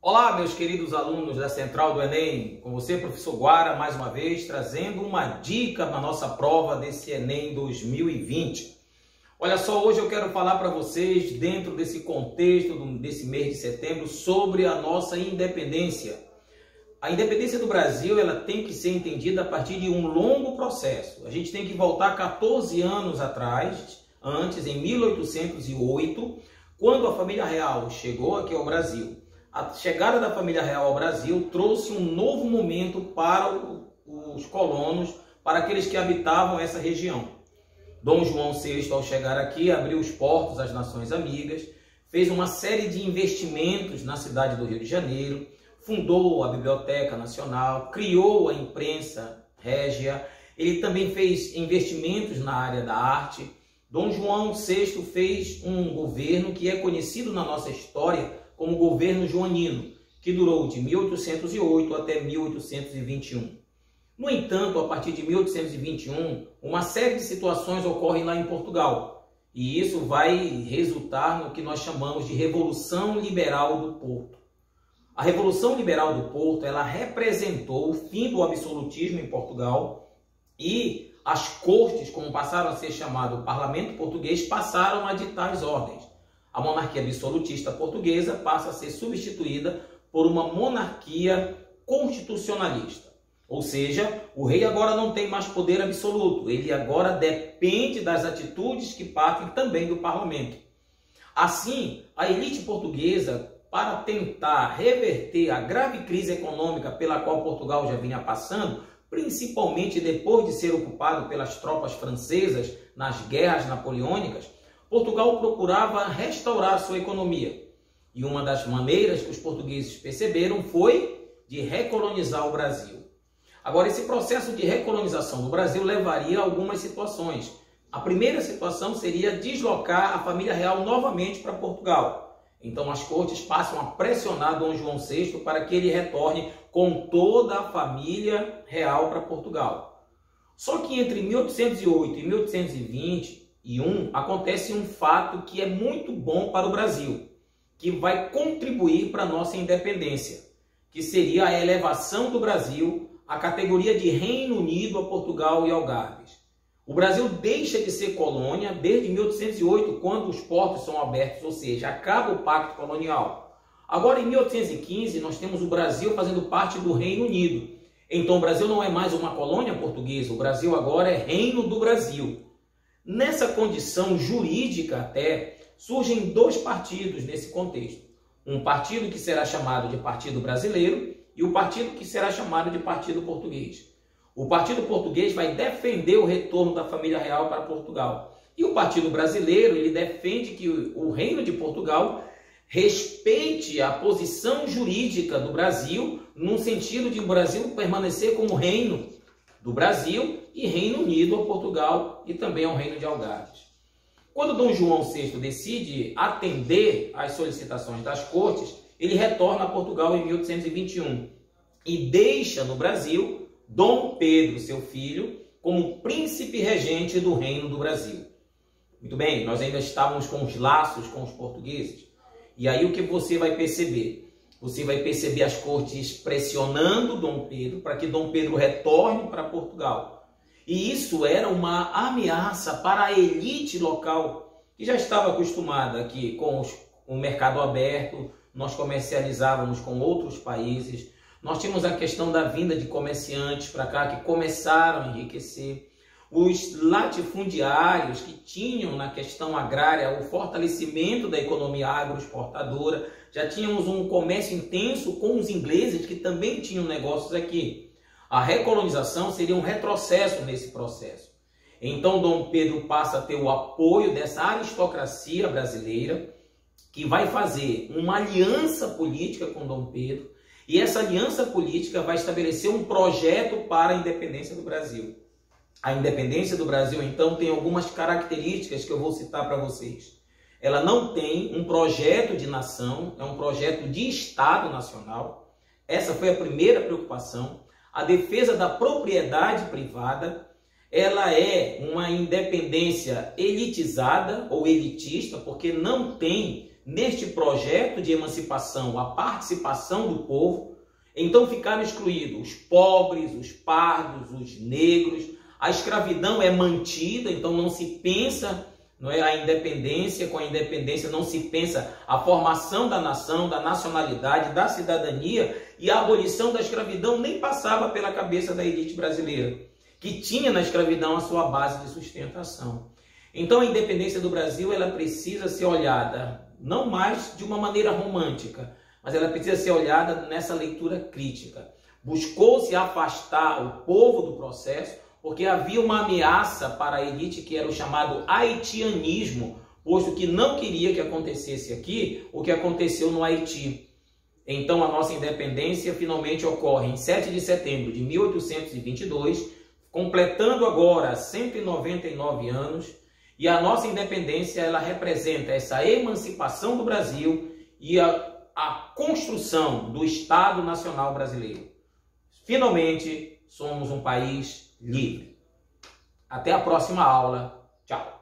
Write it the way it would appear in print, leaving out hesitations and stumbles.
Olá, meus queridos alunos da Central do Enem, com você, professor Guara, mais uma vez, trazendo uma dica na nossa prova desse Enem 2020. Olha só, hoje eu quero falar para vocês, dentro desse contexto desse mês de setembro, sobre a nossa independência. A independência do Brasil, ela tem que ser entendida a partir de um longo processo. A gente tem que voltar 14 anos atrás, antes, em 1808, quando a família real chegou aqui ao Brasil. A chegada da família real ao Brasil trouxe um novo momento para os colonos, para aqueles que habitavam essa região. Dom João VI, ao chegar aqui, abriu os portos às nações amigas, fez uma série de investimentos na cidade do Rio de Janeiro, fundou a Biblioteca Nacional, criou a imprensa régia, ele também fez investimentos na área da arte. Dom João VI fez um governo que é conhecido na nossa história como governo joanino, que durou de 1808 até 1821. No entanto, a partir de 1821, uma série de situações ocorrem lá em Portugal, e isso vai resultar no que nós chamamos de Revolução Liberal do Porto. A Revolução Liberal do Porto, ela representou o fim do absolutismo em Portugal, e as cortes, como passaram a ser chamado o parlamento português, passaram a ditar as ordens. A monarquia absolutista portuguesa passa a ser substituída por uma monarquia constitucionalista. Ou seja, o rei agora não tem mais poder absoluto, ele agora depende das atitudes que partem também do parlamento. Assim, a elite portuguesa, para tentar reverter a grave crise econômica pela qual Portugal já vinha passando, principalmente depois de ser ocupado pelas tropas francesas nas guerras napoleônicas, Portugal procurava restaurar sua economia. E uma das maneiras que os portugueses perceberam foi de recolonizar o Brasil. Agora, esse processo de recolonização do Brasil levaria a algumas situações. A primeira situação seria deslocar a família real novamente para Portugal. Então, as cortes passam a pressionar Dom João VI para que ele retorne com toda a família real para Portugal. Só que entre 1808 e 1821 acontece um fato que é muito bom para o Brasil, que vai contribuir para a nossa independência, que seria a elevação do Brasil à categoria de Reino Unido a Portugal e Algarves. O Brasil deixa de ser colônia desde 1808, quando os portos são abertos, ou seja, acaba o Pacto Colonial. Agora, em 1815, nós temos o Brasil fazendo parte do Reino Unido. Então, o Brasil não é mais uma colônia portuguesa, o Brasil agora é Reino do Brasil. Nessa condição jurídica até, surgem dois partidos nesse contexto. Um partido que será chamado de Partido Brasileiro e o partido que será chamado de Partido Português. O Partido Português vai defender o retorno da família real para Portugal. E o Partido Brasileiro, ele defende que o Reino de Portugal respeite a posição jurídica do Brasil, no sentido de o Brasil permanecer como Reino do Brasil e Reino Unido a Portugal e também ao Reino de Algarves. Quando Dom João VI decide atender às solicitações das cortes, ele retorna a Portugal em 1821 e deixa no Brasil Dom Pedro, seu filho, como príncipe regente do Reino do Brasil. Muito bem, nós ainda estávamos com os laços com os portugueses. E aí o que você vai perceber? Você vai perceber as cortes pressionando Dom Pedro para que Dom Pedro retorne para Portugal. E isso era uma ameaça para a elite local, que já estava acostumada aqui com o mercado aberto, nós comercializávamos com outros países, nós tínhamos a questão da vinda de comerciantes para cá que começaram a enriquecer, os latifundiários que tinham na questão agrária o fortalecimento da economia agroexportadora, já tínhamos um comércio intenso com os ingleses que também tinham negócios aqui. A recolonização seria um retrocesso nesse processo. Então Dom Pedro passa a ter o apoio dessa aristocracia brasileira, que vai fazer uma aliança política com Dom Pedro, e essa aliança política vai estabelecer um projeto para a independência do Brasil. A independência do Brasil, então, tem algumas características que eu vou citar para vocês. Ela não tem um projeto de nação, é um projeto de Estado nacional. Essa foi a primeira preocupação. A defesa da propriedade privada, ela é uma independência elitizada ou elitista, porque não tem neste projeto de emancipação a participação do povo, então ficaram excluídos os pobres, os pardos, os negros. A escravidão é mantida, então não se pensa, não é, a independência. Com a independência não se pensa a formação da nação, da nacionalidade, da cidadania, e a abolição da escravidão nem passava pela cabeça da elite brasileira, que tinha na escravidão a sua base de sustentação. Então a independência do Brasil, ela precisa ser olhada não mais de uma maneira romântica, mas ela precisa ser olhada nessa leitura crítica. Buscou-se afastar o povo do processo, porque havia uma ameaça para a elite que era o chamado haitianismo, posto que não queria que acontecesse aqui o que aconteceu no Haiti. Então a nossa independência finalmente ocorre em 7 de setembro de 1822, completando agora 199 anos, e a nossa independência, ela representa essa emancipação do Brasil e a construção do Estado Nacional Brasileiro. Finalmente, somos um país livre. Até a próxima aula. Tchau.